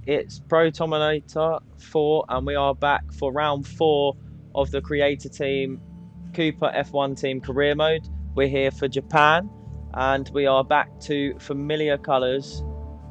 It's Protominator 4, and we are back for round 4 of the Creator Team Cooper F1 Team Career Mode. We're here for Japan, and we are back to familiar colours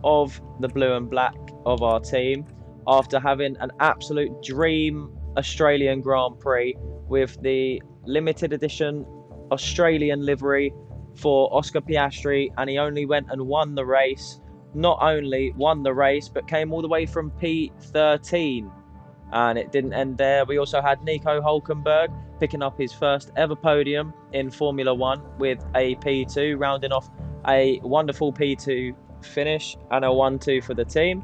of the blue and black of our team after having an absolute dream Australian Grand Prix with the limited edition Australian livery for Oscar Piastri, and he only went and won the race. Not only won the race, but came all the way from P13. And it didn't end there. We also had Nico Hulkenberg picking up his first ever podium in Formula One with a P2, rounding off a wonderful P2 finish and a 1-2 for the team.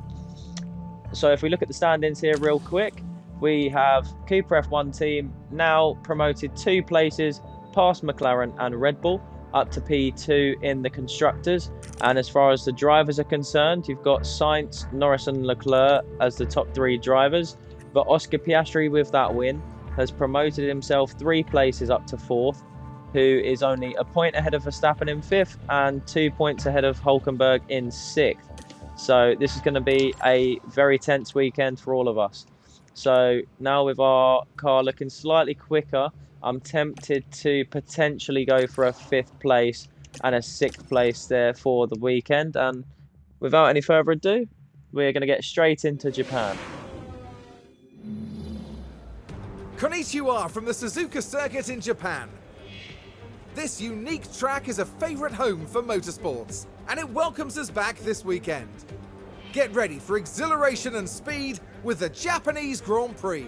So if we look at the standings here real quick, we have Cooper F1 team now promoted 2 places past McLaren and Red Bull, up to P2 in the constructors. And as far as the drivers are concerned, you've got Sainz, Norris and Leclerc as the top 3 drivers, but Oscar Piastri, with that win, has promoted himself 3 places up to 4th, who is only a point ahead of Verstappen in 5th and 2 points ahead of Hulkenberg in 6th. So this is going to be a very tense weekend for all of us. So now with our car looking slightly quicker, I'm tempted to potentially go for a 5th place and a 6th place there for the weekend. And without any further ado, we're going to get straight into Japan. Konnichiwa from the Suzuka circuit in Japan. This unique track is a favourite home for motorsports, and it welcomes us back this weekend. Get ready for exhilaration and speed with the Japanese Grand Prix.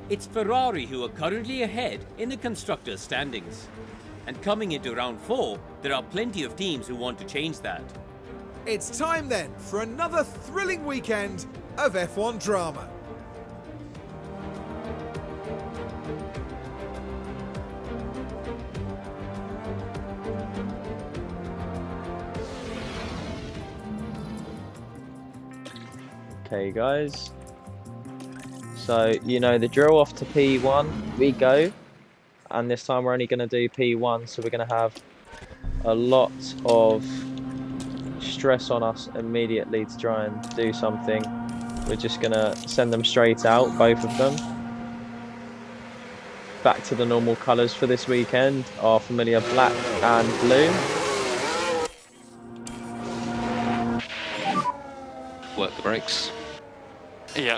It's Ferrari who are currently ahead in the constructors' standings. And coming into round 4, there are plenty of teams who want to change that. It's time then for another thrilling weekend of F1 drama. Okay guys, so you know the drill. Off to P1 we go, and this time we're only going to do P1, so we're going to have a lot of stress on us immediately to try and do something. We're just going to send them straight out, both of them. Back to the normal colours for this weekend, our familiar black and blue. Work the brakes. Yeah.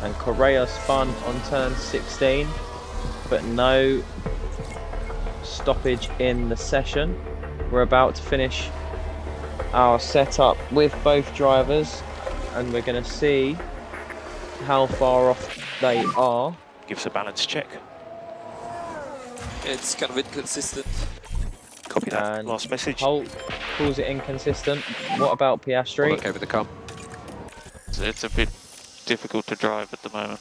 And Correa spun on turn 16, but no stoppage in the session. We're about to finish our setup with both drivers, and we're going to see how far off they are. Gives a balance check. It's kind of inconsistent. Copy that. And Last message. Holt calls it inconsistent. What about Piastri? Okay with the comp. It's a bit difficult to drive at the moment.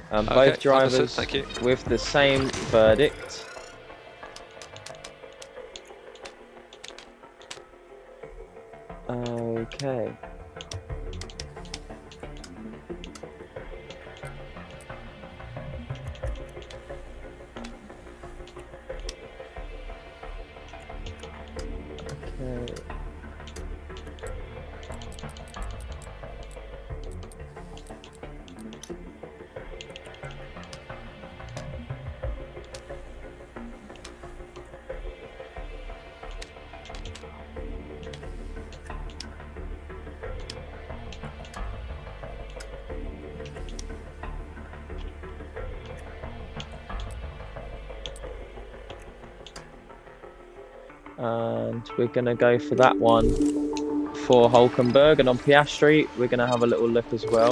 Both Okay, drivers understood, thank you. with the same verdict. Okay. Okay. And we're going to go for that one for Hulkenberg, and on Piastri we're going to have a little look as well.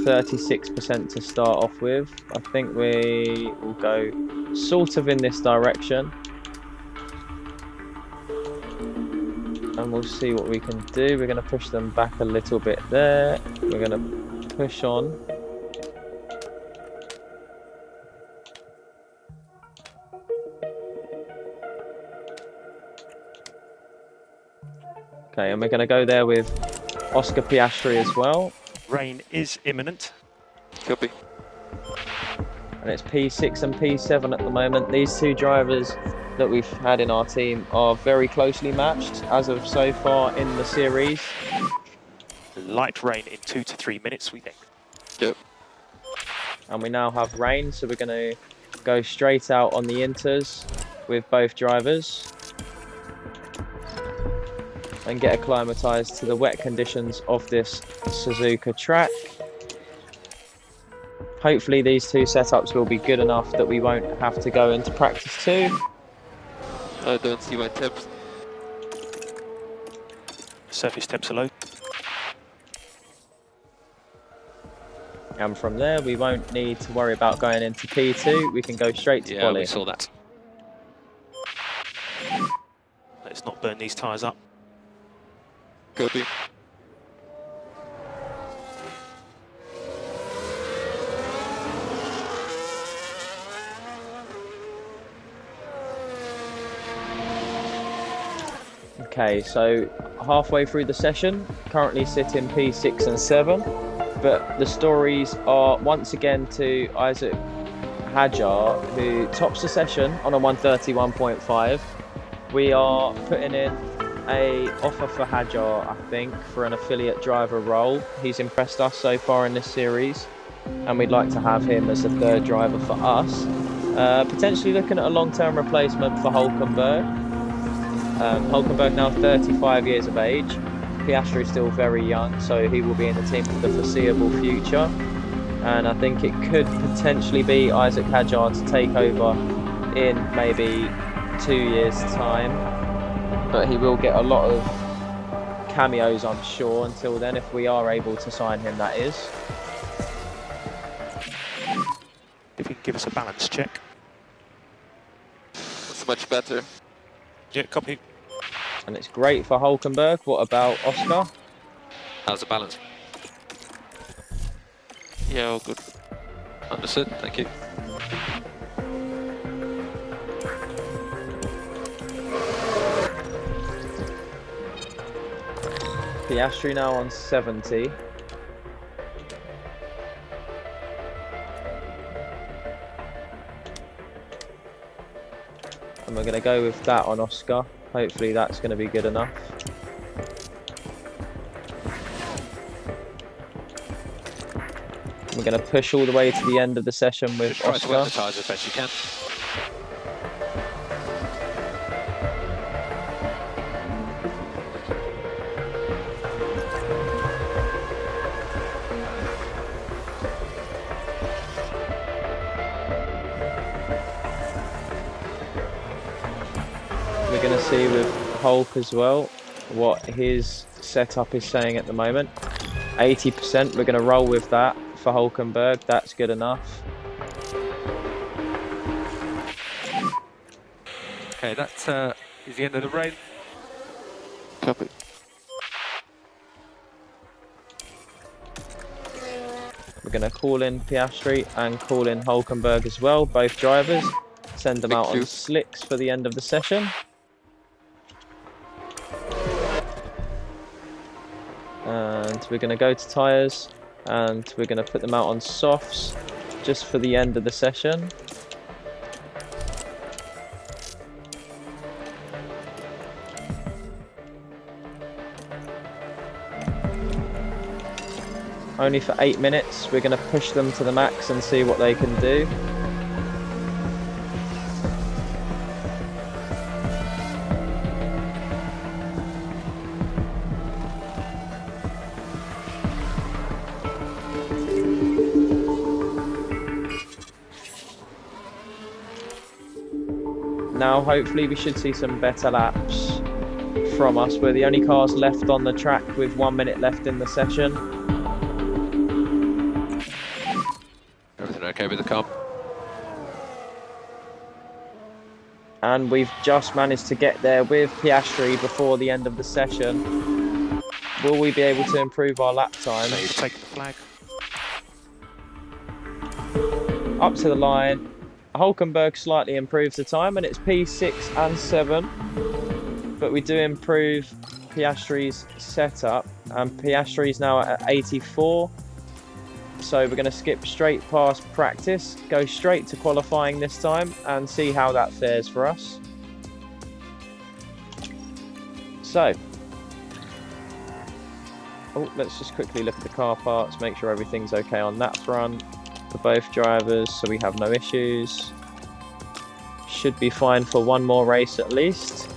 36% to start off with. I think we will go sort of in this direction. And we'll see what we can do. We're going to push them back a little bit there. We're going to push on. Okay, and we're going to go there with Oscar Piastri as well. Rain is imminent. Copy. And it's P6 and P7 at the moment. These two drivers that we've had in our team are very closely matched as of so far in the series. Light rain in 2 to 3 minutes, we think. Yep. And we now have rain, so we're going to go straight out on the inters with both drivers and get acclimatized to the wet conditions of this Suzuka track. Hopefully these two setups will be good enough that we won't have to go into practice 2. I don't see my temps. Surface temps are low. And from there we won't need to worry about going into P2. We can go straight to quali. We saw that. Let's not burn these tyres up. Copy. Okay, so halfway through the session, currently sitting P6 and 7, but the stories are once again to Isaac Hadjar, who tops the session on a 131.5. We are putting in a offer for Hadjar, I think, for an affiliate driver role. He's impressed us so far in this series, and we'd like to have him as a third driver for us. Potentially looking at a long-term replacement for Hulkenberg. Hulkenberg now 35 years of age. Piastri is still very young, so he will be in the team for the foreseeable future. And I think it could potentially be Isaac Hadjar to take over in maybe 2 years' time. But he will get a lot of cameos, I'm sure, until then, if we are able to sign him, that is. If you can give us a balance check. That's much better. Yeah, copy. And it's great for Hulkenberg. What about Oscar? How's the balance? Yeah, all good. Understood, thank you. Piastri now on 70. And we're going to go with that on Oscar. Hopefully that's going to be good enough. We're going to push all the way to the end of the session with Just try to work Oscar. the tyres as best you can. We're going to see with Hulk as well what his setup is saying at the moment. 80%, we're going to roll with that for Hulkenberg. That's good enough. Okay, that is the end of the rain. Copy. We're going to call in Piastri and call in Hulkenberg as well, both drivers. Send them out on slicks for the end of the session. And we're going to go to tyres and we're going to put them out on softs just for the end of the session. Only for 8 minutes. We're going to push them to the max and see what they can do. Now hopefully we should see some better laps from us. We're the only cars left on the track with 1 minute left in the session. okay with the car. And we've just managed to get there with Piastri before the end of the session. Will we be able to improve our lap time? So he's taken the flag. Up to the line. Hulkenberg slightly improves the time, and it's P6 and 7. But we do improve Piastri's setup, and Piastri's now at 84. So we're going to skip straight past practice, go straight to qualifying this time, and see how that fares for us. So, let's just quickly look at the car parts, make sure everything's okay on that front for both drivers, so we have no issues. Should be fine for one more race at least.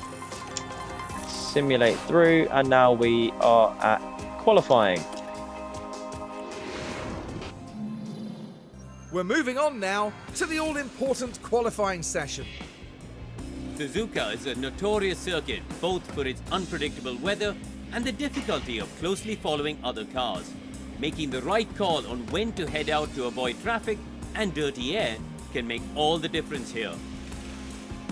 Simulate through, and now we are at qualifying. We're moving on now to the all-important qualifying session. Suzuka is a notorious circuit both for its unpredictable weather and the difficulty of closely following other cars. Making the right call on when to head out to avoid traffic and dirty air can make all the difference here.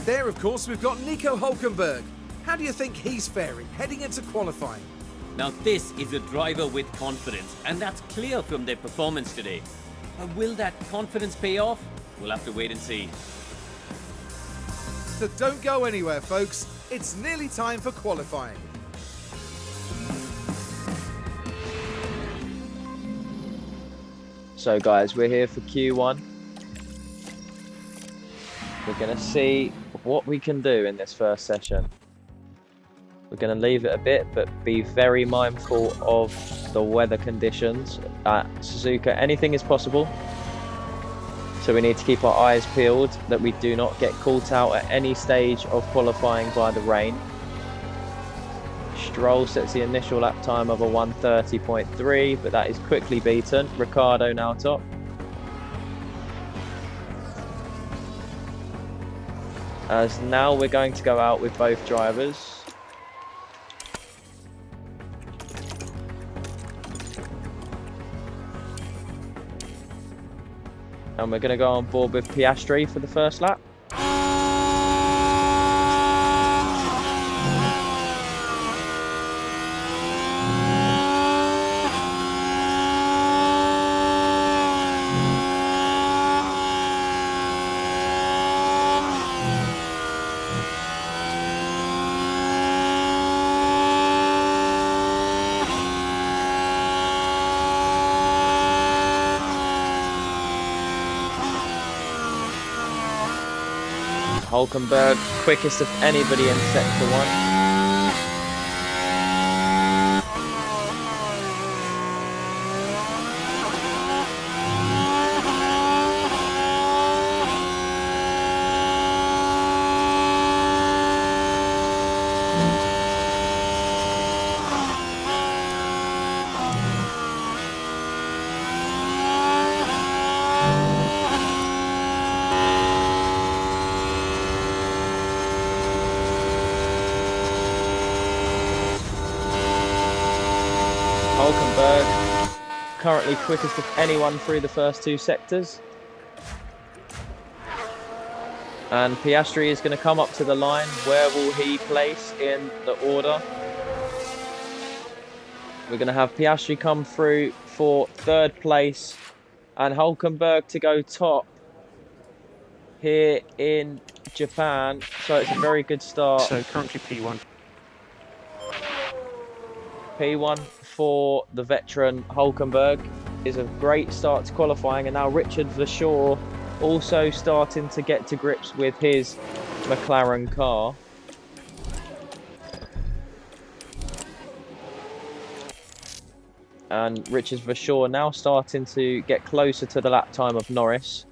There, of course, we've got Nico Hulkenberg. How do you think he's faring heading into qualifying? Now this is a driver with confidence, and that's clear from their performance today. But will that confidence pay off? We'll have to wait and see. So don't go anywhere, folks. It's nearly time for qualifying. So guys, we're here for Q1. We're going to see what we can do in this first session. We're going to leave it a bit, but be very mindful of the weather conditions at Suzuka. Anything is possible. So we need to keep our eyes peeled that we do not get caught out at any stage of qualifying by the rain. Stroll sets the initial lap time of a 1:30.3, but that is quickly beaten. Ricciardo now top. As now we're going to go out with both drivers. And we're going to go on board with Piastri for the first lap. Hulkenberg, quickest of anybody in Sector 1. Hulkenberg, currently quickest of anyone through the first two sectors. And Piastri is going to come up to the line. Where will he place in the order? We're going to have Piastri come through for third place and Hulkenberg to go top here in Japan. So it's a very good start. So currently P1. P1 for the veteran Hulkenberg is a great start to qualifying, and now Richard Verschoor also starting to get to grips with his McLaren car. And Richard Verschoor now starting to get closer to the lap time of Norris.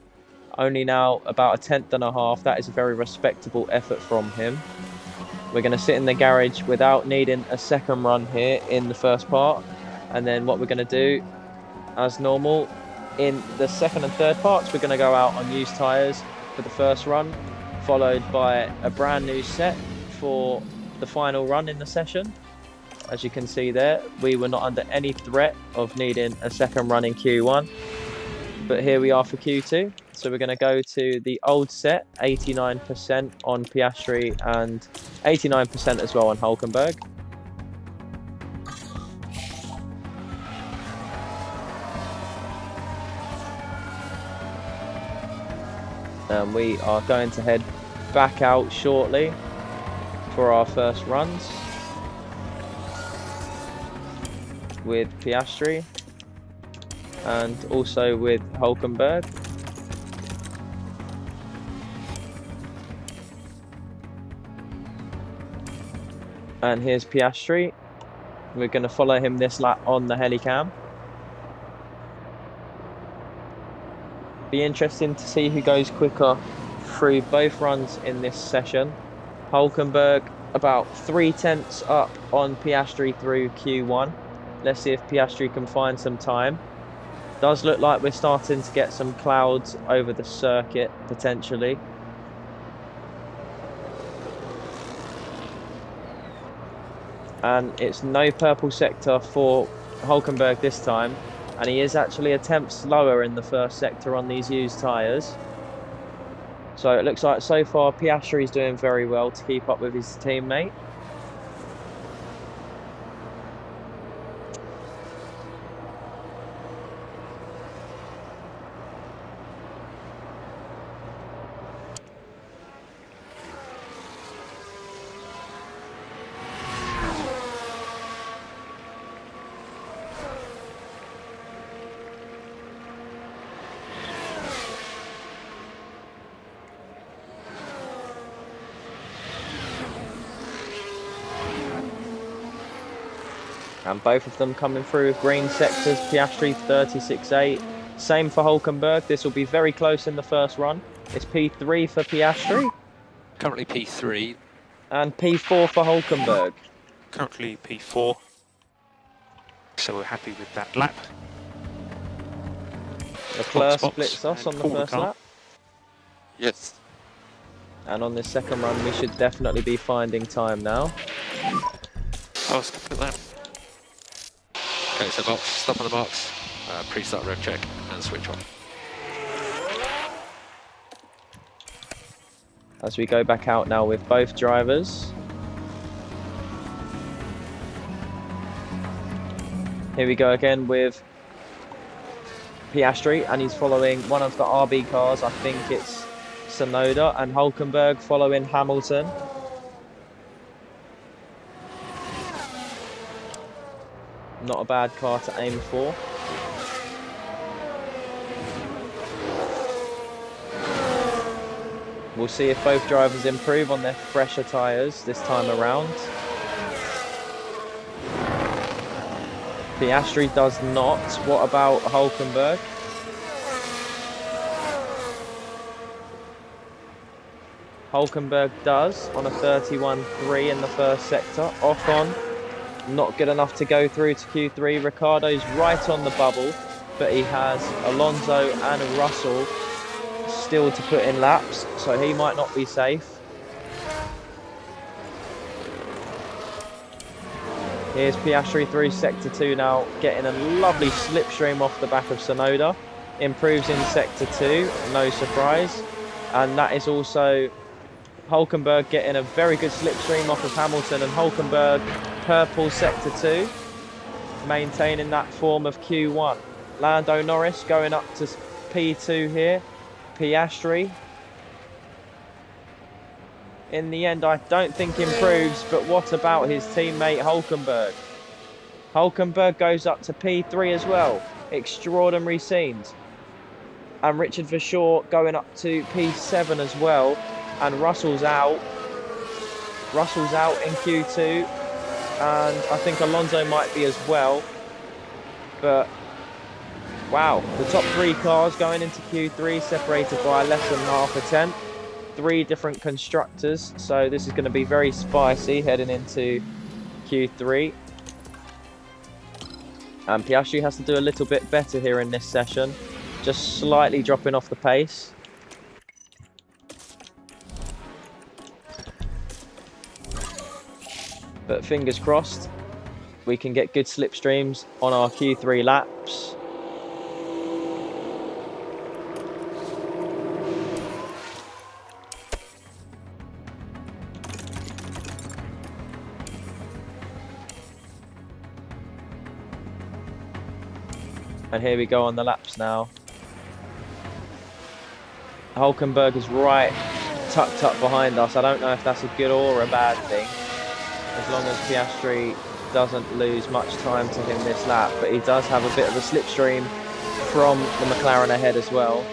Only now about a tenth and a half. That is a very respectable effort from him. We're going to sit in the garage without needing a second run here in the first part. And then what we're going to do, as normal, in the second and third parts, we're going to go out on used tyres for the first run, followed by a brand new set for the final run in the session. As you can see there, we were not under any threat of needing a second run in Q1. But here we are for Q2. So we're going to go to the old set, 89% on Piastri and 89% as well on Hulkenberg. And we are going to head back out shortly for our first runs with Piastri and also with Hulkenberg. And here's Piastri. We're going to follow him this lap on the helicam. Be interesting to see who goes quicker through both runs in this session. Hulkenberg about 3/10 up on Piastri through Q1. Let's see if Piastri can find some time. Does look like we're starting to get some clouds over the circuit potentially. And it's no purple sector for Hulkenberg this time. And he is actually a tenth slower in the first sector on these used tyres. So it looks like so far Piastri is doing very well to keep up with his teammate. And both of them coming through with green sectors. Piastri 36.8. Same for Hulkenberg. This will be very close in the first run. It's P3 for Piastri. Currently P3. And P4 for Hulkenberg. Currently P4. So we're happy with that lap. Leclerc Box, splits us on the and first car. lap. Yes. And on this second run, we should definitely be finding time now. Oh, skip that. Okay, so box, stop on the box, pre-start rev check, and switch on. As we go back out now with both drivers. Here we go again with Piastri, and he's following one of the RB cars. I think it's Tsunoda, and Hulkenberg following Hamilton. Not a bad car to aim for. We'll see if both drivers improve on their fresher tyres this time around. Piastri does not. What about Hulkenberg? Hulkenberg does on a 31.3 in the first sector. Off on. Not good enough to go through to Q3. Ricciardo's right on the bubble, but he has Alonso and Russell still to put in laps, so he might not be safe. Here's Piastri through sector 2 now, getting a lovely slipstream off the back of Tsunoda. Improves in sector 2, no surprise. And that is also Hulkenberg getting a very good slipstream off of Hamilton, and Hulkenberg purple sector 2, maintaining that form of Q1. Lando Norris going up to P2 here. Piastri in the end I don't think improves, but what about his teammate Hulkenberg? Hulkenberg goes up to P3 as well. Extraordinary scenes. And Richard Verschoor going up to P7 as well. And Russell's out. Russell's out in Q2. And I think Alonso might be as well. But wow, the top 3 cars going into Q3 separated by less than half a tenth. 3 different constructors, so this is going to be very spicy heading into Q3. And Piastri has to do a little bit better here in this session, just slightly dropping off the pace. But fingers crossed, we can get good slipstreams on our Q3 laps. And here we go on the laps now. Hulkenberg is right tucked up behind us. I don't know if that's a good or a bad thing, as long as Piastri doesn't lose much time to him this lap. But he does have a bit of a slipstream from the McLaren ahead as well.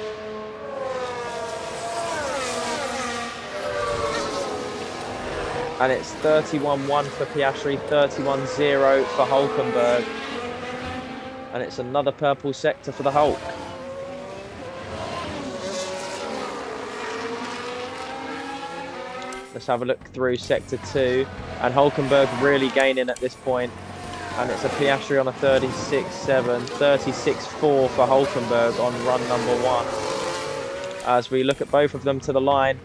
And it's 31-1 for Piastri, 31-0 for Hulkenberg. And it's another purple sector for the Hulk. Let's have a look through sector 2. And Hulkenberg really gaining at this point. And it's a Piastri on a 36.7, 36.4 for Hulkenberg on run number 1. As we look at both of them to the line,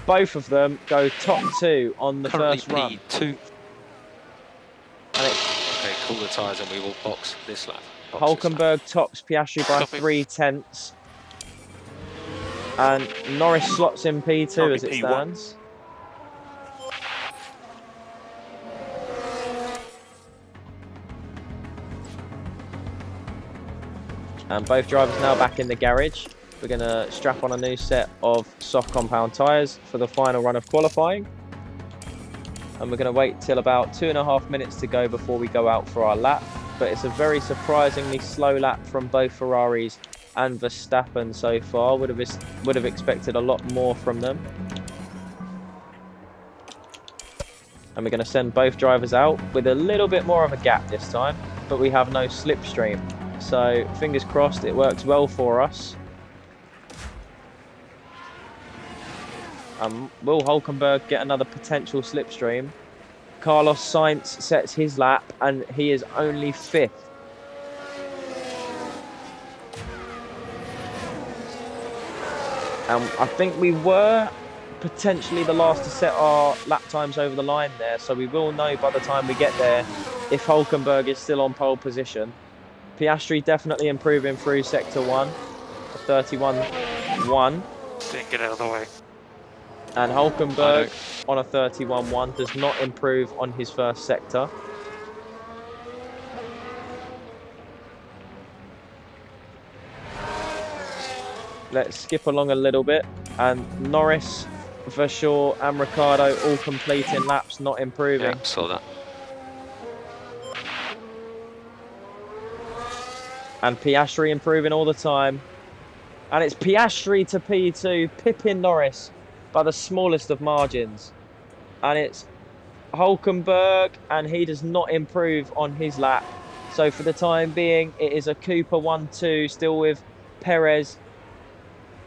both of them go top 2 on the Currently first run. P2. And it's Okay, cool the tyres and we will box this lap. Hulkenberg tops Piastri by 3 tenths. And Norris slots in P2 as it stands. And both drivers now back in the garage. We're going to strap on a new set of soft compound tyres for the final run of qualifying. And we're going to wait till about 2.5 minutes to go before we go out for our lap. But it's a very surprisingly slow lap from both Ferraris and Verstappen so far. Would have expected a lot more from them. And we're going to send both drivers out with a little bit more of a gap this time. But we have no slipstream. So fingers crossed it works well for us. Will Hulkenberg get another potential slipstream? Carlos Sainz sets his lap and he is only 5th. I think we were potentially the last to set our lap times over the line there, so we will know by the time we get there if Hulkenberg is still on pole position. Piastri definitely improving through sector 1, 31.1. Didn't get out of the way. And Hulkenberg on a 31.1 does not improve on his first sector. Let's skip along a little bit. And Norris, Verschoor and Ricciardo all completing laps, not improving. Yeah, saw that. And Piastri improving all the time. And it's Piastri to P2, pipping Norris by the smallest of margins. And it's Hulkenberg, and he does not improve on his lap. So for the time being, it is a Cooper 1-2, still with Perez,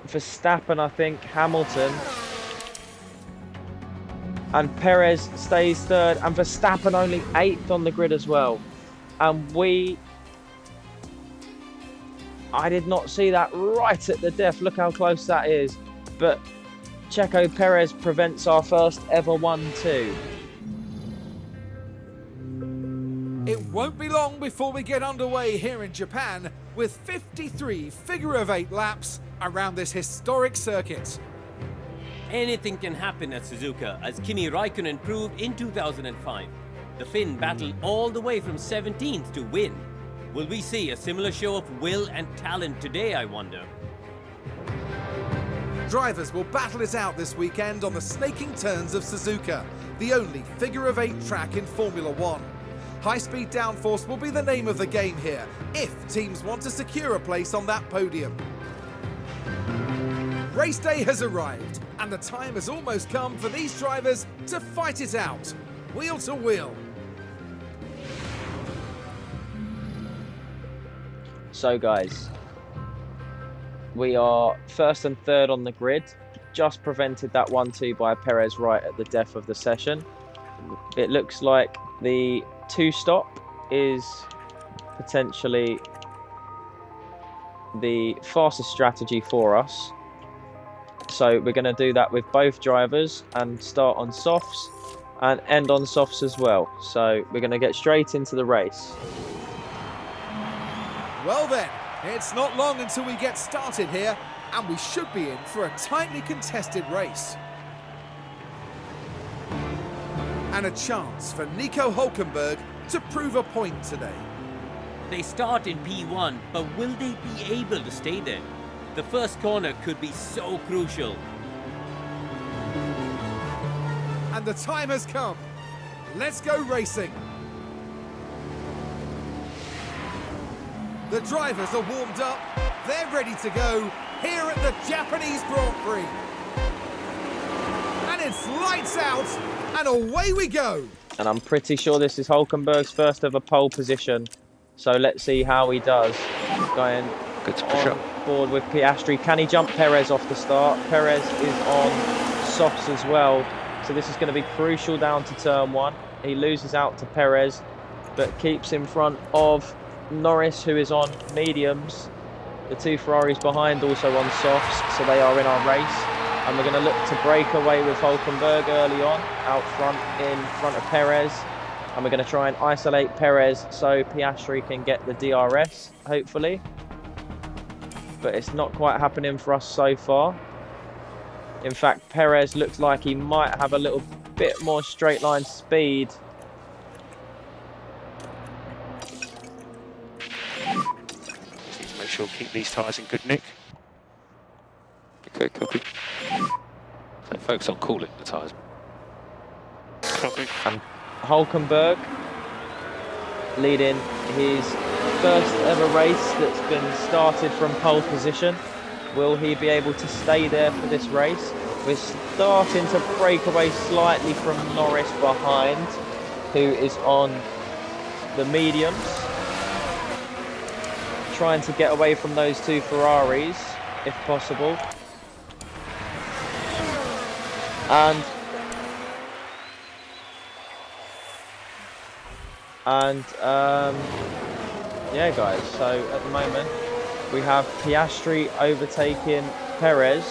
Verstappen, I think, Hamilton. And Perez stays 3rd, and Verstappen only 8th on the grid as well. And I did not see that right at the death. Look how close that is. But Checo Perez prevents our first ever 1-2. It won't be long before we get underway here in Japan with 53 figure-of-8 laps around this historic circuit. Anything can happen at Suzuka, as Kimi Raikkonen proved in 2005. The Finn battled all the way from 17th to win. Will we see a similar show of will and talent today, I wonder? Drivers will battle it out this weekend on the snaking turns of Suzuka, the only figure-of-8 track in Formula One. High-speed downforce will be the name of the game here, if teams want to secure a place on that podium. Race day has arrived, and the time has almost come for these drivers to fight it out, wheel to wheel. So guys, we are 1st and 3rd on the grid. Just prevented that 1-2 by Perez right at the death of the session. It looks like the 2-stop is potentially the fastest strategy for us. So we're going to do that with both drivers and start on softs and end on softs as well. So we're going to get straight into the race. Well then, it's not long until we get started here, and we should be in for a tightly contested race. And a chance for Nico Hulkenberg to prove a point today. They start in P1, but will they be able to stay there? The first corner could be so crucial. And the time has come. Let's go racing. The drivers are warmed up. They're ready to go here at the Japanese Grand Prix. And it's lights out and away we go. And I'm pretty sure this is Hulkenberg's first ever pole position. So let's see how he does. Going Good to push up. board with Piastri. Can he jump Perez off the start? Perez is on softs as well. So this is going to be crucial down to turn 1. He loses out to Perez, but keeps in front of Norris, who is on mediums. The 2 Ferraris behind also on softs, so they are in our race. And we're going to look to break away with Hulkenberg early on, out front, in front of Perez. And we're going to try and isolate Perez so Piastri can get the DRS, hopefully. But it's not quite happening for us so far. In fact, Perez looks like he might have a little bit more straight line speed. Make sure to keep these tyres in good nick. Okay, copy. So focus on cooling the tyres. Copy. And Hulkenberg leading his first ever race that's been started from pole position. Will he be able to stay there for this race? We're starting to break away slightly from Norris behind, who is on the mediums. Trying to get away from those 2 Ferraris, if possible. Yeah, guys, so at the moment we have Piastri overtaking Perez.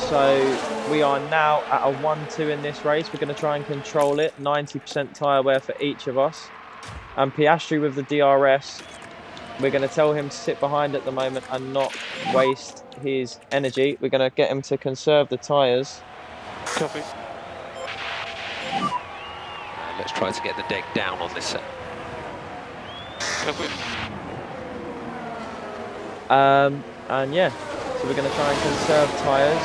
So we are now at a 1-2 in this race. We're going to try and control it. 90% tyre wear for each of us. And Piastri with the DRS, we're going to tell him to sit behind at the moment and not waste his energy. We're going to get him to conserve the tyres. Copy. Let's try to get the deck down on this set. Copy. And yeah, so we're going to try and conserve tyres.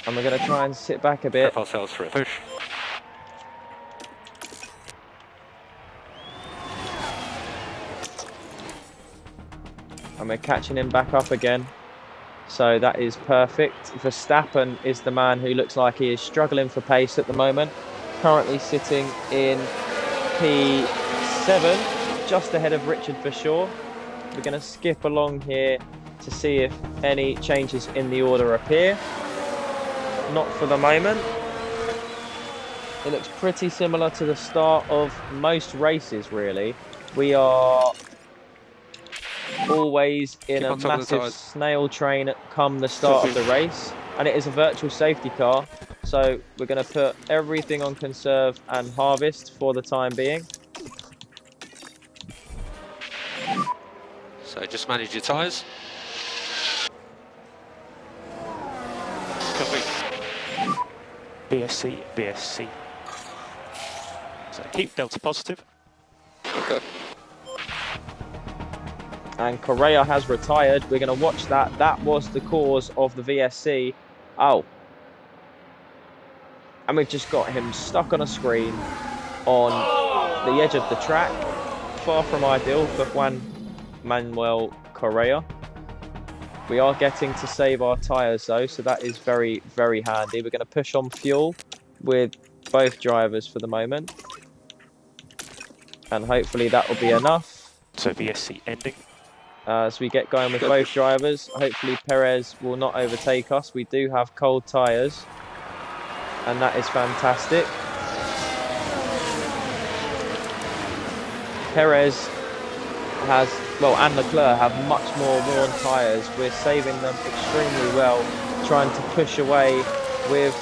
And we're going to try and sit back a bit. Prep ourselves for a push. And we're catching him back up again. So that is perfect. Verstappen is the man who looks like he is struggling for pace at the moment. Currently sitting in P7, just ahead of Richard Verschoor. We're going to skip along here to see if any changes in the order appear. Not for the moment. It looks pretty similar to the start of most races, really. We are always in a massive snail train come the start of the race, and it is a virtual safety car, so we're going to put everything on conserve and harvest for the time being. So just manage your tyres. Copy. BSC, BSC. So keep delta positive. Okay. And Correa has retired. We're going to watch that. That was the cause of the VSC. Oh. And we've just got him stuck on a screen on the edge of the track. Far from ideal for Juan Manuel Correa. We are getting to save our tyres though, so that is very, very handy. We're going to push on fuel with both drivers for the moment. And hopefully that will be enough. So VSC ending. As we get going with both drivers, hopefully Perez will not overtake us. We do have cold tyres, and that is fantastic. Perez has, well, and Leclerc have much more worn tyres. We're saving them extremely well, trying to push away with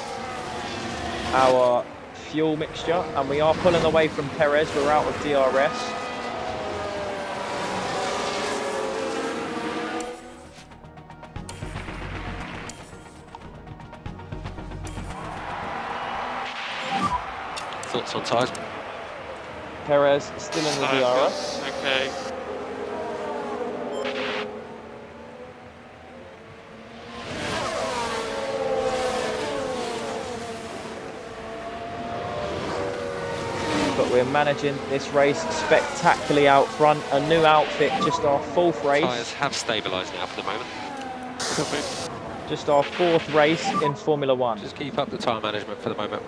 our fuel mixture, and we are pulling away from Perez. We're out of DRS. thoughts on tyres? Perez still in the DRS. Okay. But we're managing this race spectacularly out front. A new outfit, just our fourth race. Tyres have stabilised now for the moment. Just our fourth race in Formula One. Just keep up the tyre management for the moment.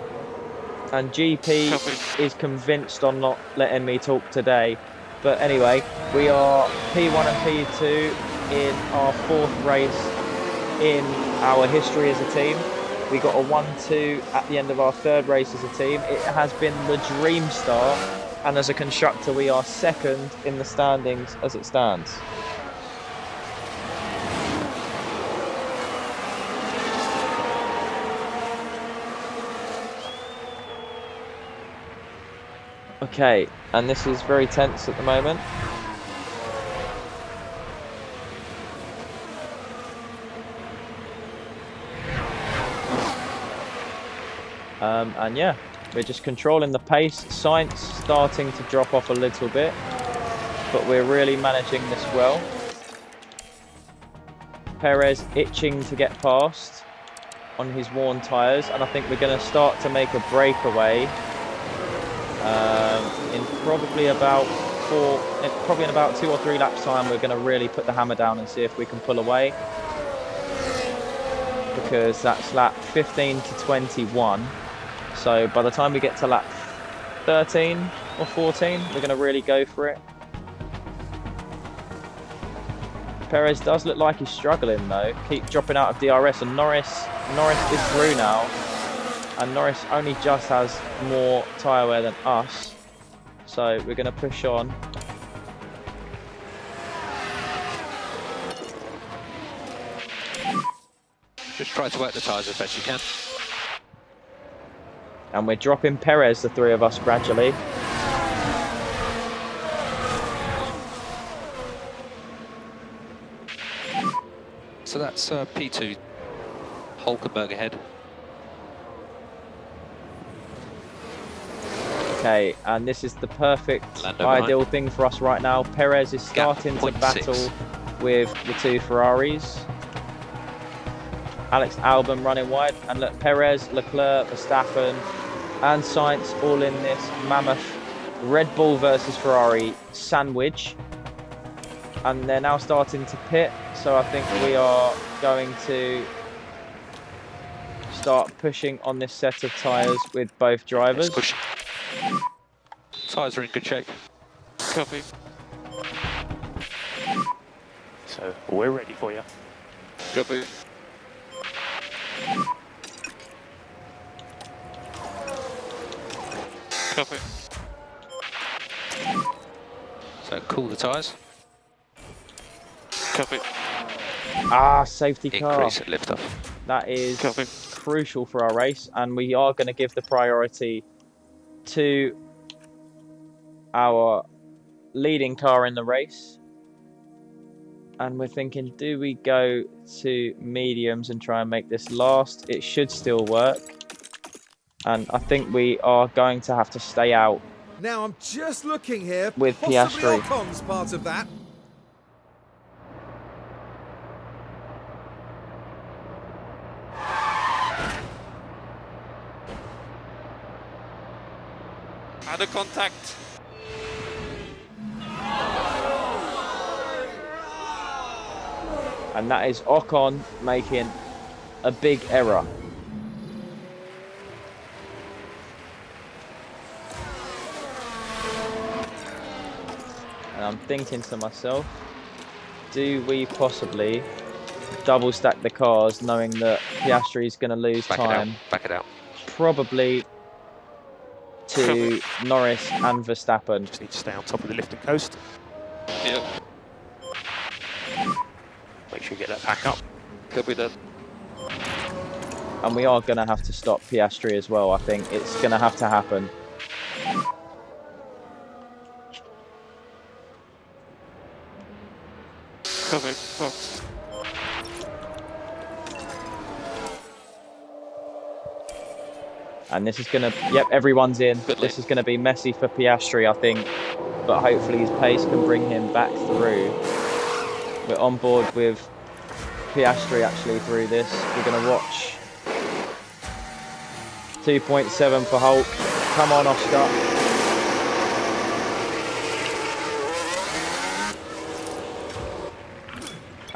And GP is convinced on not letting me talk today. But anyway, we are P1 and P2 in our fourth race in our history as a team. We got a 1-2 at the end of our third race as a team. It has been the dream start, and as a constructor we are second in the standings as it stands. Okay, and this is very tense at the moment. And yeah, we're just controlling the pace. Sainz starting to drop off a little bit, but we're really managing this well. Perez itching to get past on his worn tyres, and I think we're going to start to make a breakaway in probably about in about 2 or 3 laps time. We're going to really put the hammer down and see if we can pull away, because that's lap 15 to 21. So by the time we get to lap 13 or 14, we're going to really go for it. Perez does look like he's struggling though. Keep dropping out of DRS, and Norris is through now. And Norris only just has more tyre wear than us. So we're going to push on. Just try to work the tyres as best you can. And we're dropping Perez, the three of us, gradually. So that's P2, Hulkenberg ahead. Okay, and this is the perfect, ideal thing for us right now. Perez is starting to battle with the two Ferraris. Alex Albon running wide, and look, Perez, Leclerc, Verstappen and Sainz all in this mammoth Red Bull versus Ferrari sandwich, and they're now starting to pit, so I think we are going to start pushing on this set of tyres with both drivers. Tyres are in good shape. Copy. So we're ready for you. Copy. Copy. So cool the tyres. Copy. Safety car. Increase at lift off. That is Copy. crucial for our race, and we are going to give the priority to our leading car in the race. And we're thinking, do we go to mediums and try and make this last? It should still work. And I think we are going to have to stay out. Now I'm just looking here. With possibly Piastri. Ocon's part of that. Out of contact. And that is Ocon making a big error. And I'm thinking to myself, do we possibly double stack the cars knowing that Piastri is going to lose time? Back it out. Probably to Norris and Verstappen. Just need to stay on top of the lift and coast. Yep. Make sure you get that back up. Copy that. And we are going to have to stop Piastri as well, I think. It's going to have to happen. Copy. Oh. And this is going to, yep, everyone's in. Good This lead. is going to be messy for Piastri, I think. But hopefully his pace can bring him back through. We're on board with Piastri actually through this. We're going to watch 2.7 for Hulk. Come on, Oscar.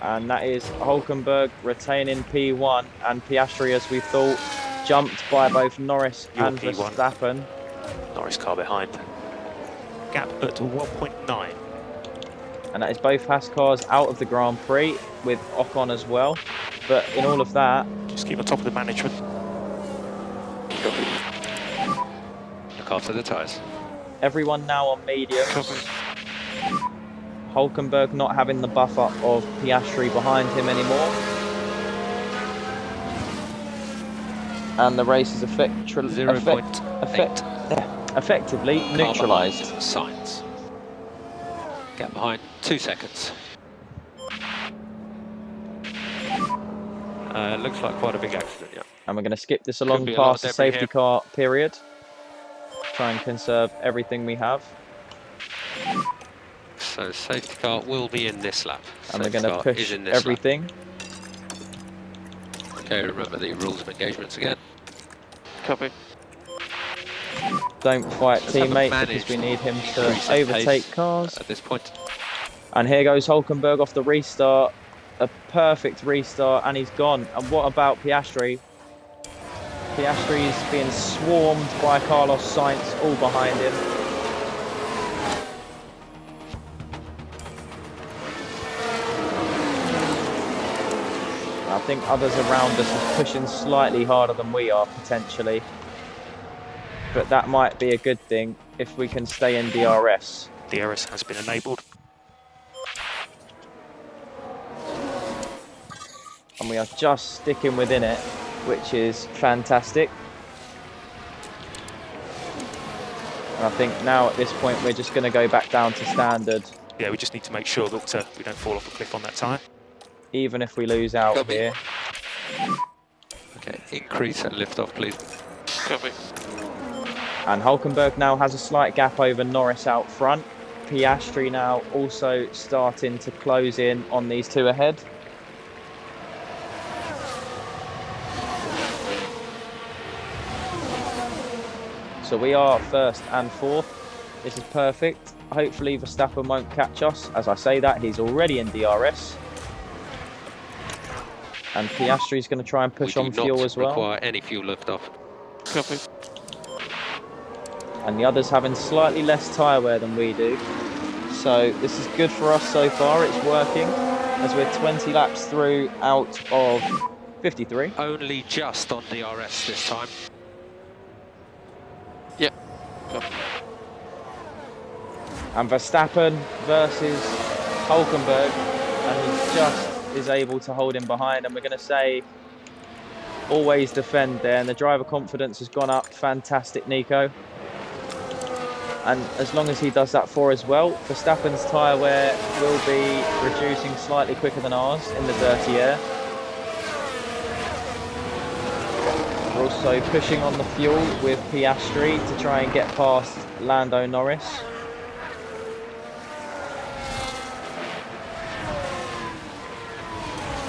And that is Hulkenberg retaining P1, and Piastri, as we thought, jumped by both Norris Your and P1. Verstappen. Norris car behind. Gap at 1.9. And that is both Haas cars out of the Grand Prix, with Ocon as well. But in all of that, Just keep on top of the management. Look after the tyres. everyone now on mediums. Copy. Hulkenberg not having the buffer of Piastri behind him anymore. And the race is effectively neutralised. Signs. Gap behind 2 seconds. Looks like quite a big accident, yeah. And we're going to skip this along be a lot past of the debris safety here. car period. Try and conserve everything we have. So safety car will be in this lap. And we're Safety going to car push is in this lap. everything. Okay, remember the rules of engagements again. Copy. Don't fight Let's have a teammate managed because we need him to increase in overtake pace cars. at this point. And here goes Hulkenberg off the restart. A perfect restart, and he's gone. And what about Piastri? Piastri's being swarmed by Carlos Sainz all behind him. I think others around us are pushing slightly harder than we are, potentially. But that might be a good thing if we can stay in DRS. DRS has been enabled. And we are just sticking within it, which is fantastic. And I think now at this point we're just going to go back down to standard, Yeah, we just need to make sure that we don't fall off a cliff on that tyre. even if we lose out Copy. here. Okay, increase and lift off, please. Copy. And Hulkenberg now has a slight gap over Norris out front. Piastri now also starting to close in on these two ahead. So we are first and fourth. This is perfect. Hopefully Verstappen won't catch us. As I say that, he's already in DRS. And Piastri's going to try and push We on do fuel not as well. require any fuel lift off. Copy. And the others having slightly less tyre wear than we do. So this is good for us so far. It's working as we're 20 laps through out of 53. Only just on DRS this time. Yep. Copy. And Verstappen versus Hulkenberg, and he just is able to hold him behind. And we're going to say always defend there, and the driver confidence has gone up. Fantastic, Nico. And as long as he does that for us well, Verstappen's tyre wear will be reducing slightly quicker than ours in the dirty air. We're also pushing on the fuel with Piastri to try and get past Lando Norris.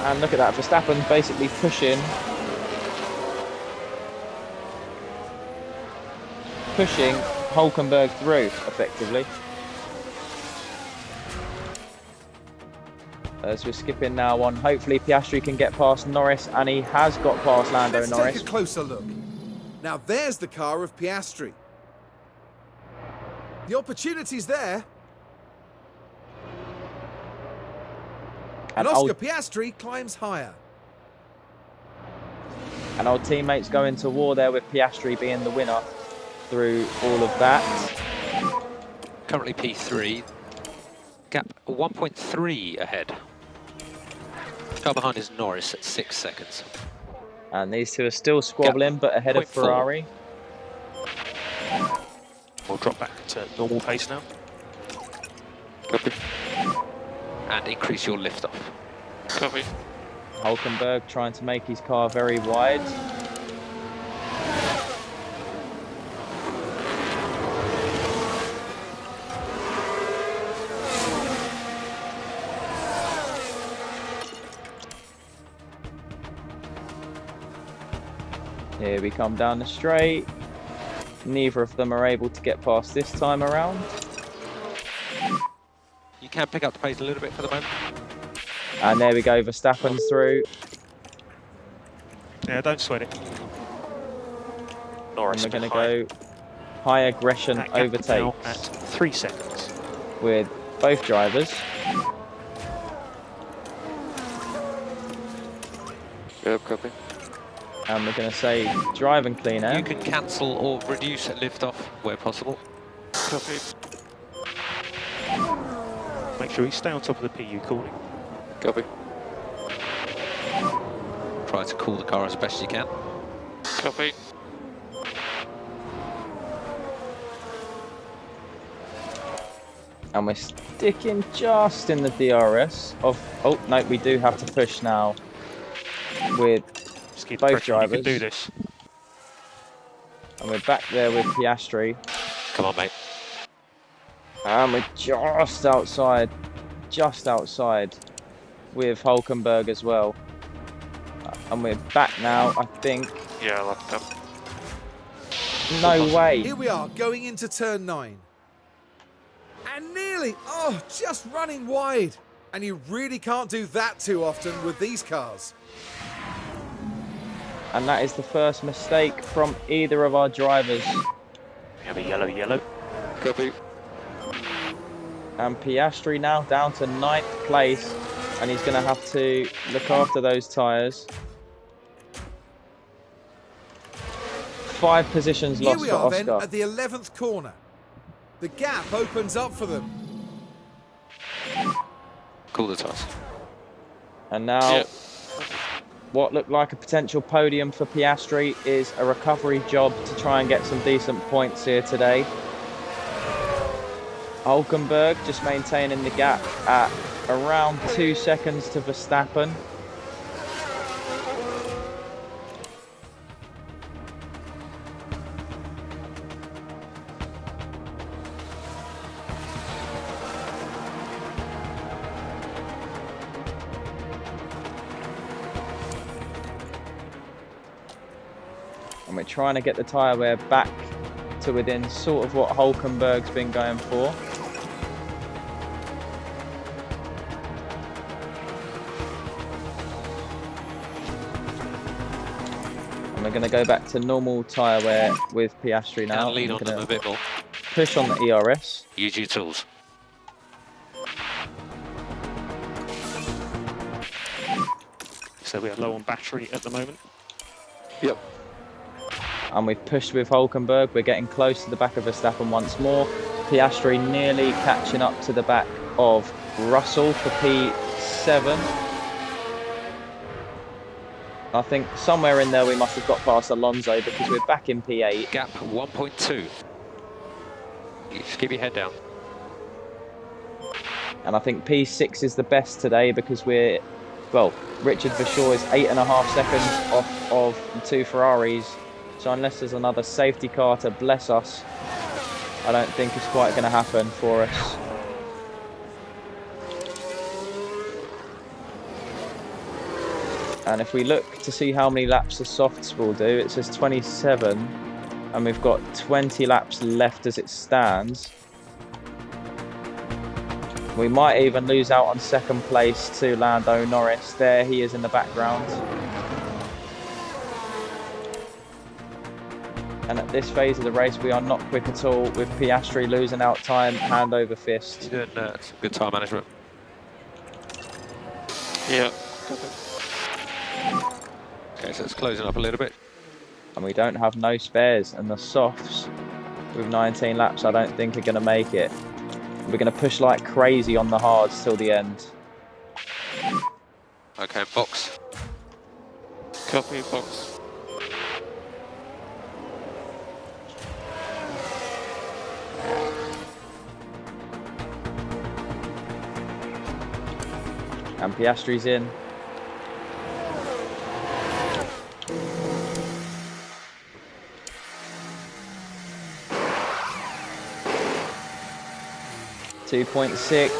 And look at that, Verstappen basically pushing Hulkenberg through, effectively. As we're skipping now on, hopefully Piastri can get past Norris, and he has got past Lando Let's Norris. take a closer look. Now there's the car of Piastri. The opportunity's there. And Oscar Piastri climbs higher. And our teammates go into war there with Piastri being the winner through all of that. Currently P3. Gap 1.3 ahead. Car behind is Norris at 6 seconds. And these two are still squabbling, but ahead of 0.4. Ferrari. We'll drop back to normal pace now. Copy. And increase your lift off. Copy. Hulkenberg trying to make his car very wide. Here we come down the straight. Neither of them are able to get past this time around. You can pick up the pace a little bit for the moment. And there we go, Verstappen's through. Yeah, don't sweat it. And Norris we're going to behind. go high aggression That gap now overtakes at 3 seconds. with both drivers. Yep, copy. And we're going to say drive and clean air. You can cancel or reduce lift off where possible. Copy. Make sure you stay on top of the PU cooling. Copy. Try to cool the car as best you can. Copy. And we're sticking just in the DRS of... Oh, no, we do have to push now with Just keep both pressure on, you drivers. can do this. And we're back there with Piastri. Come on, mate. And we're just outside with Hulkenberg as well. And we're back now, I think. Yeah, I locked up. No way. Here we are, going into turn 9. And nearly, just running wide. And you really can't do that too often with these cars. And that is the first mistake from either of our drivers. We have a yellow. Copy. And Piastri now down to 9th place. And he's going to have to look after those tyres. 5 positions Here lost we for are then Oscar. at the 11th corner. The gap opens up for them. Cool the tyres. And now, Yep. what looked like a potential podium for Piastri is a recovery job to try and get some decent points here today. Hulkenberg just maintaining the gap at around 2 seconds to Verstappen. And we're trying to get the tyre wear back to within sort of what Hulkenberg's been going for. And we're going to go back to normal tyre wear with Piastri now. Can lean We're on them gonna a bit more. push on the ERS. Use your tools. So we are low on battery at the moment. Yep. And we've pushed with Hulkenberg. We're getting close to the back of Verstappen once more. Piastri nearly catching up to the back of Russell for P7. I think somewhere in there we must have got past Alonso because we're back in P8. Gap 1.2. Just keep your head down. And I think P6 is the best today because we're, well, Richard Verschoor is 8.5 seconds off of the 2 Ferraris. So unless there's another safety car to bless us, I don't think it's quite going to happen for us. And if we look to see how many laps the softs will do, it says 27, and we've got 20 laps left as it stands. We might even lose out on second place to Lando Norris. There he is in the background. And at this phase of the race, we are not quick at all, with Piastri losing out time, hand over fist. You're doing some good time management. Yeah. Okay, so it's closing up a little bit. And we don't have no spares, and the softs with 19 laps I don't think are going to make it. We're going to push like crazy on the hards till the end. Okay, box. Copy, box. And Piastri's in. .6,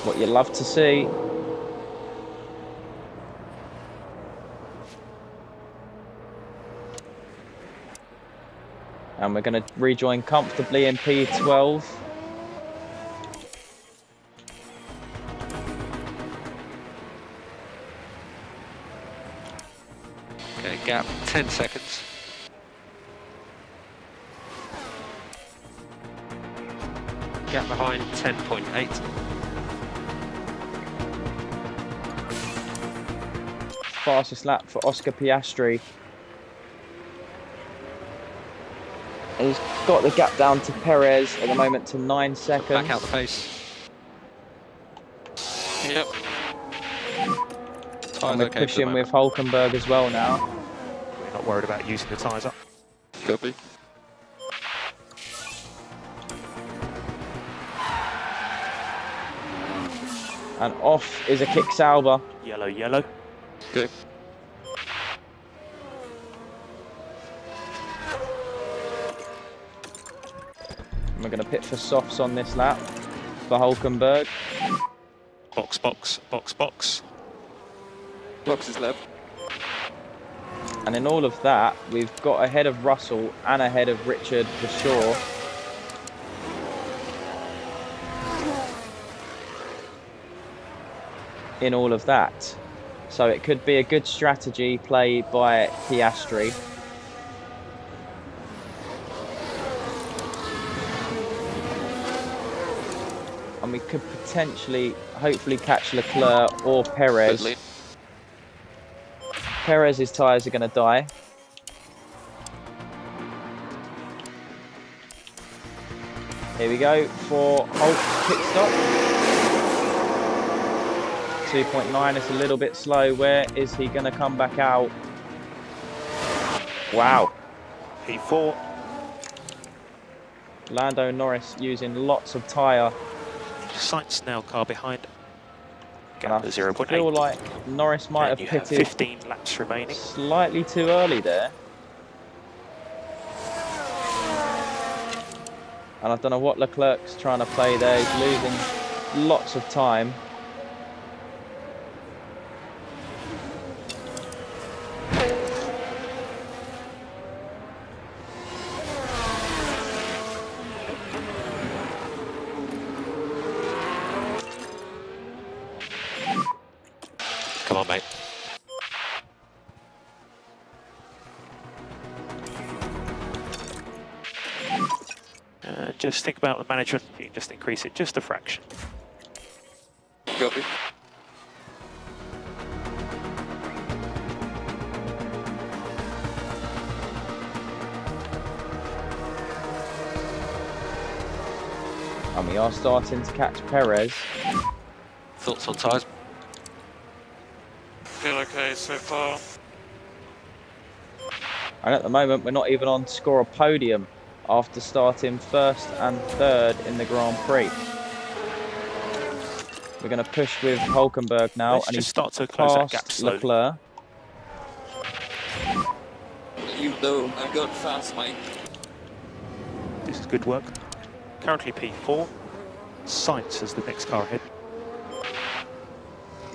what you love to see. And we're going to rejoin comfortably in P12. Okay, gap 10 seconds. Gap behind 10.8. Fastest lap for Oscar Piastri. He's got the gap down to Perez at the moment to 9 seconds. Back out the pace. Yep. And we're pushing with Hulkenberg as well now. We're not worried about using the tyres up. Copy. And off is a kick Sauber. Yellow, yellow. Okay. And we're going to pit for softs on this lap for Hulkenberg. Box, box, box, box. Box is left. And in all of that, we've got ahead of Russell and ahead of Richard Verschoor. In all of that. So it could be a good strategy play by Piastri. And we could potentially, hopefully catch Leclerc or Perez. Deadly. Perez's tyres are going to die. Here we go for Hulk's pit stop. 2.9, it's a little bit slow. Where is he going to come back out? Wow. P4. Lando Norris using lots of tyre. Sainz now car behind. And I Gap at 0.8. feel like Norris might And have you have pitted 15 laps remaining. slightly too early there. And I don't know what Leclerc's trying to play there. He's losing lots of time. Come on, mate. Just think about the management. You can just increase it just a fraction. Copy. And we are starting to catch Perez. Thoughts on tyres? Feel okay so far. And at the moment, we're not even on to score a podium after starting first and third in the Grand Prix. We're going to push with Hulkenberg now, Let's and just he's start to close that gap past slowly. Leclerc. You though, I've got fast, mate. This is good work. Currently P4. Sainz is the next car ahead.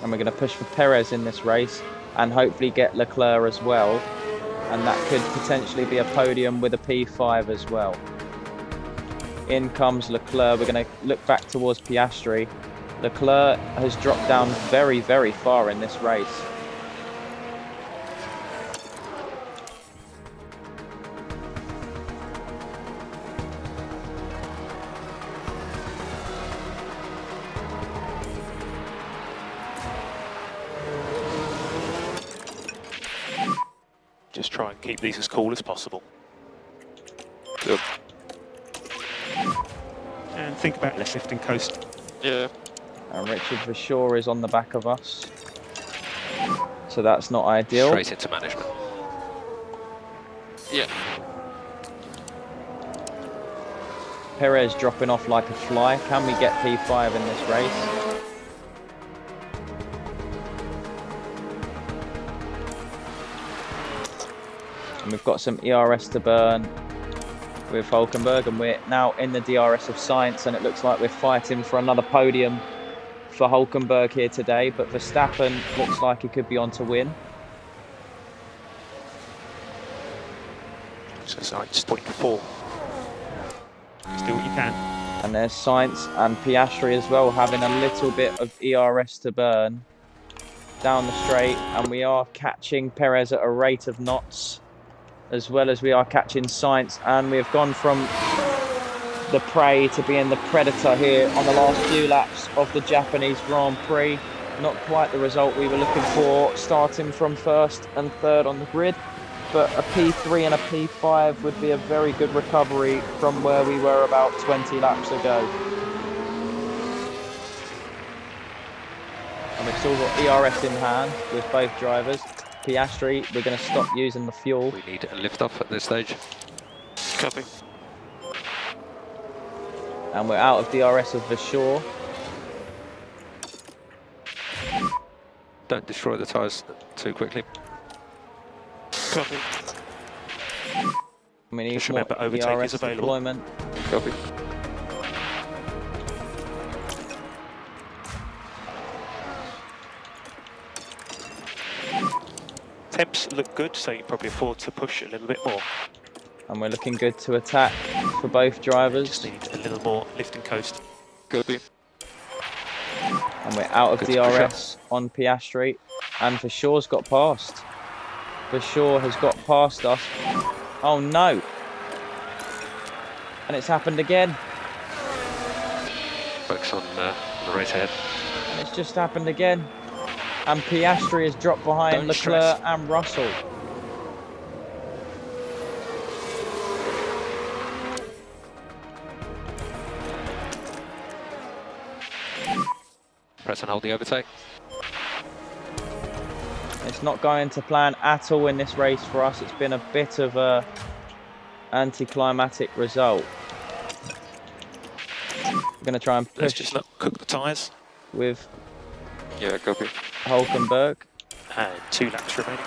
And we're going to push for Perez in this race and hopefully get Leclerc as well. And that could potentially be a podium with a P5 as well. In comes Leclerc. We're going to look back towards Piastri. Leclerc has dropped down very, very far in this race. Just try and keep these as cool as possible. Yep. And think about left lifting coast. Yeah. And Richard Verschoor is on the back of us. So that's not ideal. Straight into management. Yeah. Perez dropping off like a fly. Can we get P5 in this race? And we've got some ERS to burn with Hulkenberg, and we're now in the DRS of Sainz, and it looks like we're fighting for another podium for Hulkenberg here today, but Verstappen looks like he could be on to win. So Sainz 0.4. Just do what you can. And there's Sainz and Piastri as well, having a little bit of ERS to burn down the straight. And we are catching Perez at a rate of knots, as well as we are catching Sainz. And we have gone from the prey to being the predator here on the last few laps of the Japanese Grand Prix. Not quite the result we were looking for, starting from first and third on the grid. But a P3 and a P5 would be a very good recovery from where we were about 20 laps ago. And we've still got ERS in hand with both drivers. Piastri, we're going to stop using the fuel. We need a lift off at this stage. Copy. And we're out of DRS of Vachor. Don't destroy the tyres too quickly. Copy. We need Just more remember, overtake DRS is available. deployment. Copy. Temps look good, so you can probably afford to push a little bit more. And we're looking good to attack for both drivers. Just need a little more lift and coast. Copy. And we're out of Good to push DRS on Piastri. And Vachor's got past. Vachor has got past us. Oh no! And it's happened again. Focus on the race ahead. And it's just happened again. And Piastri has dropped behind Don't Leclerc stress. and Russell. Press and hold the overtake. It's not going to plan at all in this race for us. It's been a bit of a anticlimactic result. We're going to try and Let's push just cook the tyres. with Yeah, copy. Hulkenberg. And 2 laps remaining.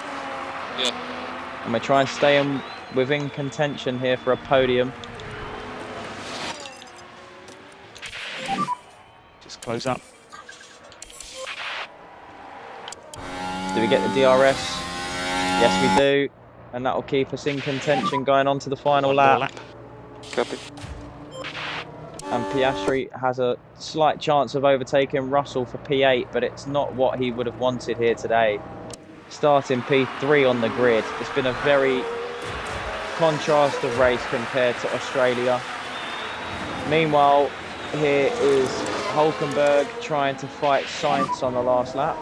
Yeah. And we're trying to stay within contention here for a podium. Just close up. Do we get the DRS? Yes, we do. And that will keep us in contention going on to the final One more lap. Copy. And Piastri has a slight chance of overtaking Russell for P8, but it's not what he would have wanted here today. Starting P3 on the grid. It's been a very contrasted race compared to Australia. Meanwhile, here is Hulkenberg trying to fight Sainz on the last lap.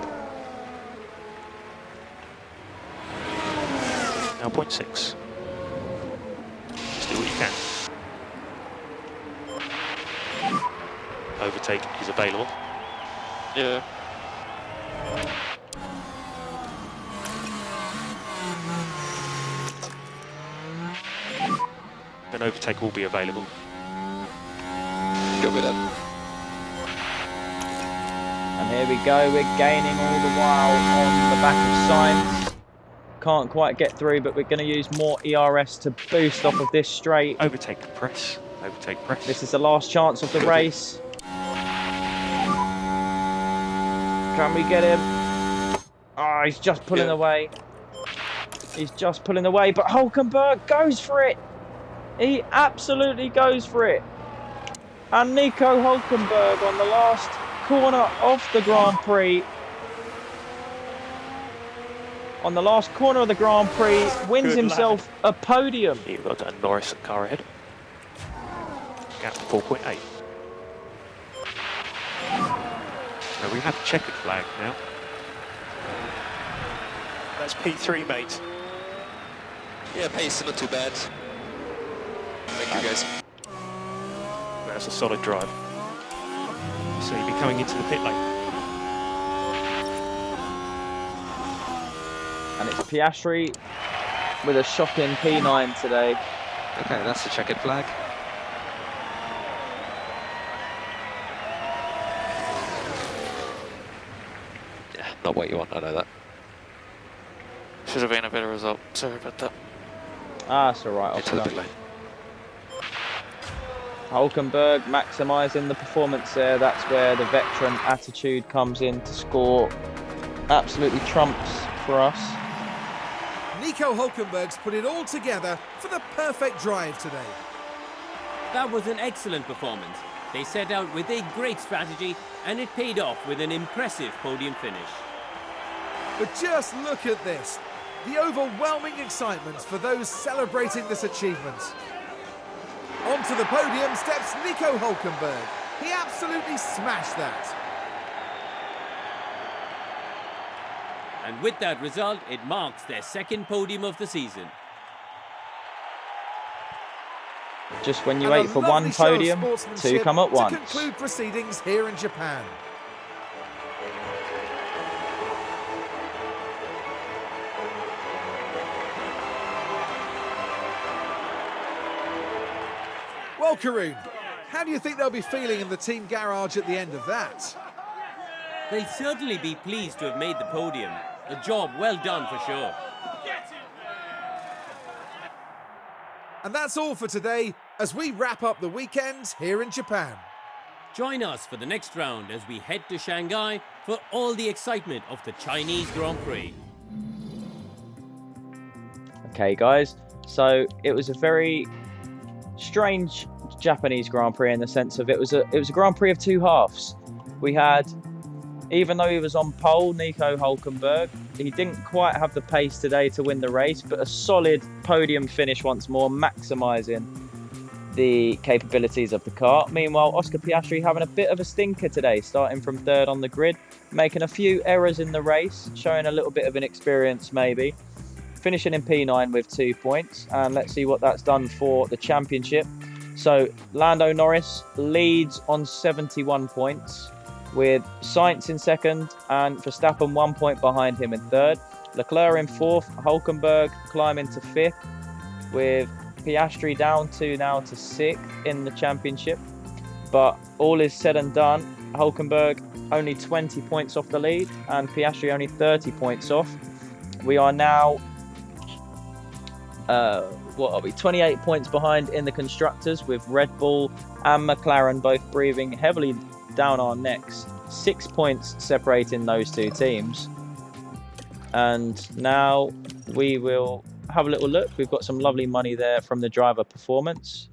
Now 0.6. Just do what you can. Overtake is available. Yeah. An overtake will be available. Copy that. And here we go, we're gaining all the while on the back of Sainz. Can't quite get through, but we're going to use more ERS to boost off of this straight. Overtake press. Overtake press. This is the last chance of the race. Can we get him? Oh, he's just pulling Yeah. away. He's just pulling away, but Hulkenberg goes for it. He absolutely goes for it. And Nico Hulkenberg on the last corner of the Grand Prix. On the last corner of the Grand Prix, wins Good himself a podium. You've got a Norris car ahead. Gap 4.8. Now we have a checkered flag now. That's P3, mate. Yeah, pace not too bad. Thank you guys. That's a solid drive. So you'll be coming into the pit lane. And it's Piastri with a shocking P9 today. Okay, that's the checkered flag. Yeah, not what you want, I know that. Should have been a better result. Sorry about that. Ah, it's all right. Into the pit lane. Hulkenberg maximising the performance there. That's where the veteran attitude comes in to score absolutely trumps for us. Nico Hulkenberg's put it all together for the perfect drive today. That was an excellent performance. They set out with a great strategy and it paid off with an impressive podium finish. But just look at this. The overwhelming excitement for those celebrating this achievement. Onto the podium steps Nico Hulkenberg. He absolutely smashed that. And with that result, it marks their second podium of the season. Just when you And a wait for lovely one show of podium, two sportsmanship come at once. to conclude proceedings here in Japan. Well, Karun, how do you think they'll be feeling in the team garage at the end of that? They'll certainly be pleased to have made the podium. A job well done for sure. And that's all for today as we wrap up the weekend here in Japan. Join us for the next round as we head to Shanghai for all the excitement of the Chinese Grand Prix. Okay, guys. So it was a very strange Japanese Grand Prix in the sense of it was a Grand Prix of two halves. We had, even though he was on pole, Nico Hulkenberg, he didn't quite have the pace today to win the race, but a solid podium finish once more, maximising the capabilities of the car. Meanwhile, Oscar Piastri having a bit of a stinker today, starting from third on the grid, making a few errors in the race, showing a little bit of inexperience maybe, finishing in P9 with 2 points. And let's see what that's done for the championship. So Lando Norris leads on 71 points, with Sainz in second and Verstappen 1 point behind him in third. Leclerc in fourth, Hulkenberg climbing to fifth, with Piastri down now to sixth in the championship. But all is said and done, Hulkenberg only 20 points off the lead and Piastri only 30 points off. We are now 28 points behind in the constructors, with Red Bull and McLaren both breathing heavily down our necks. 6 points separating those two teams. And now we will have a little look. We've got some lovely money there from the driver performance.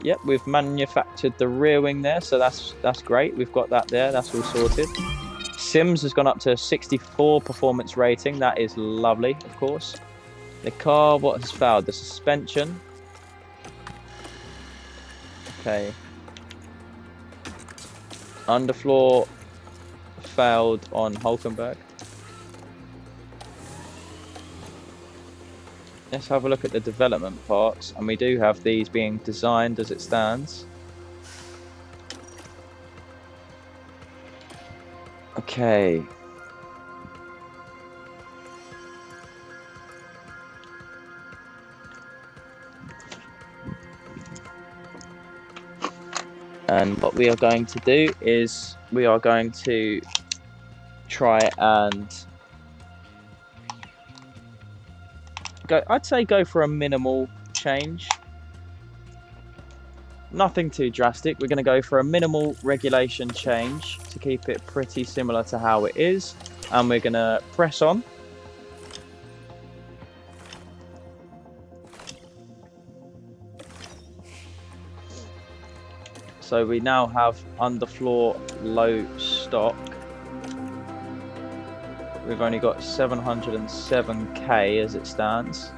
Yep, we've manufactured the rear wing there, so that's great. We've got that there, that's all sorted. Sims has gone up to 64 performance rating. That is lovely, of course. The car, what has failed? The suspension. Okay. Underfloor failed on Hulkenberg. Let's have a look at the development parts, and we do have these being designed as it stands. Okay. And what we are going to do is we are going to try and go for a minimal change. Nothing too drastic. We're going to go for a minimal regulation change to keep it pretty similar to how it is. And we're going to press on. So we now have underfloor low stock. We've only got 707k as it stands.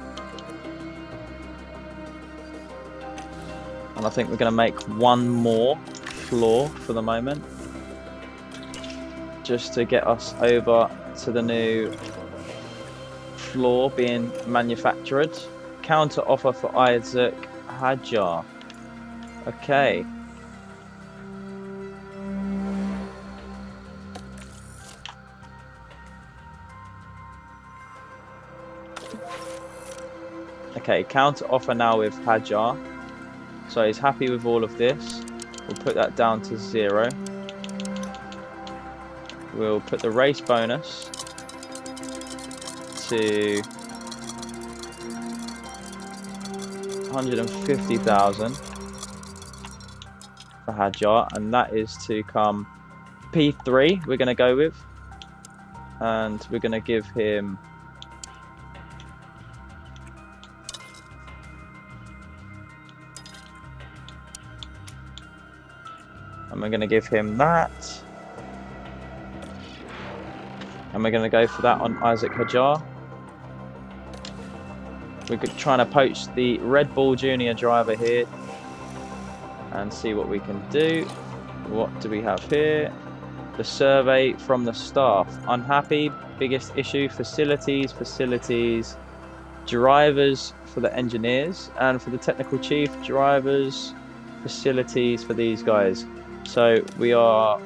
And I think we're going to make one more floor for the moment, just to get us over to the new floor being manufactured. Counter offer for Isaac Hadjar. Okay. Okay, counter offer now with Hadjar. So he's happy with all of this. We'll put that down to 0. We'll put the race bonus to 150,000 for Hadjar, and that is to come P3 we're going to go with. and we're going to give him that, and we're going to go for that on Isaac Hajar. We're trying to poach the Red Bull Junior driver here and see what we can do. What do we have here? The survey from the staff. Unhappy, biggest issue, facilities, drivers for the engineers, and for the technical chief, drivers, facilities for these guys. So we are,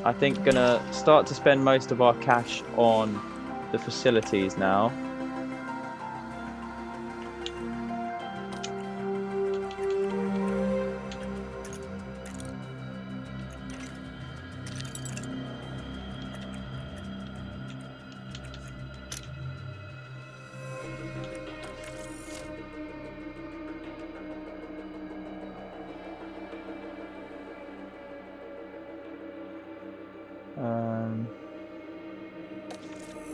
I think, gonna start to spend most of our cash on the facilities now.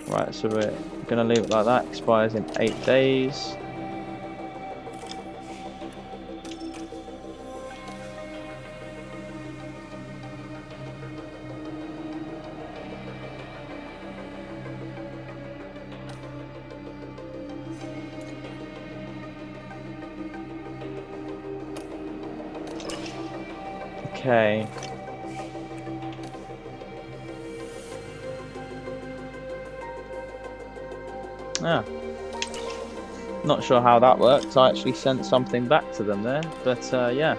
Right, so we're going to leave it like that. Expires in 8 days. Okay. Not sure how that worked. I actually sent something back to them there, but yeah.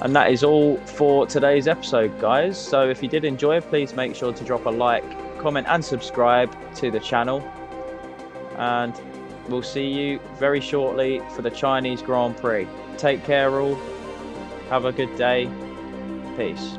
And that is all for today's episode, guys. So if you did enjoy, please make sure to drop a like, comment and subscribe to the channel. And we'll see you very shortly for the Chinese Grand Prix. Take care all. Have a good day. Peace.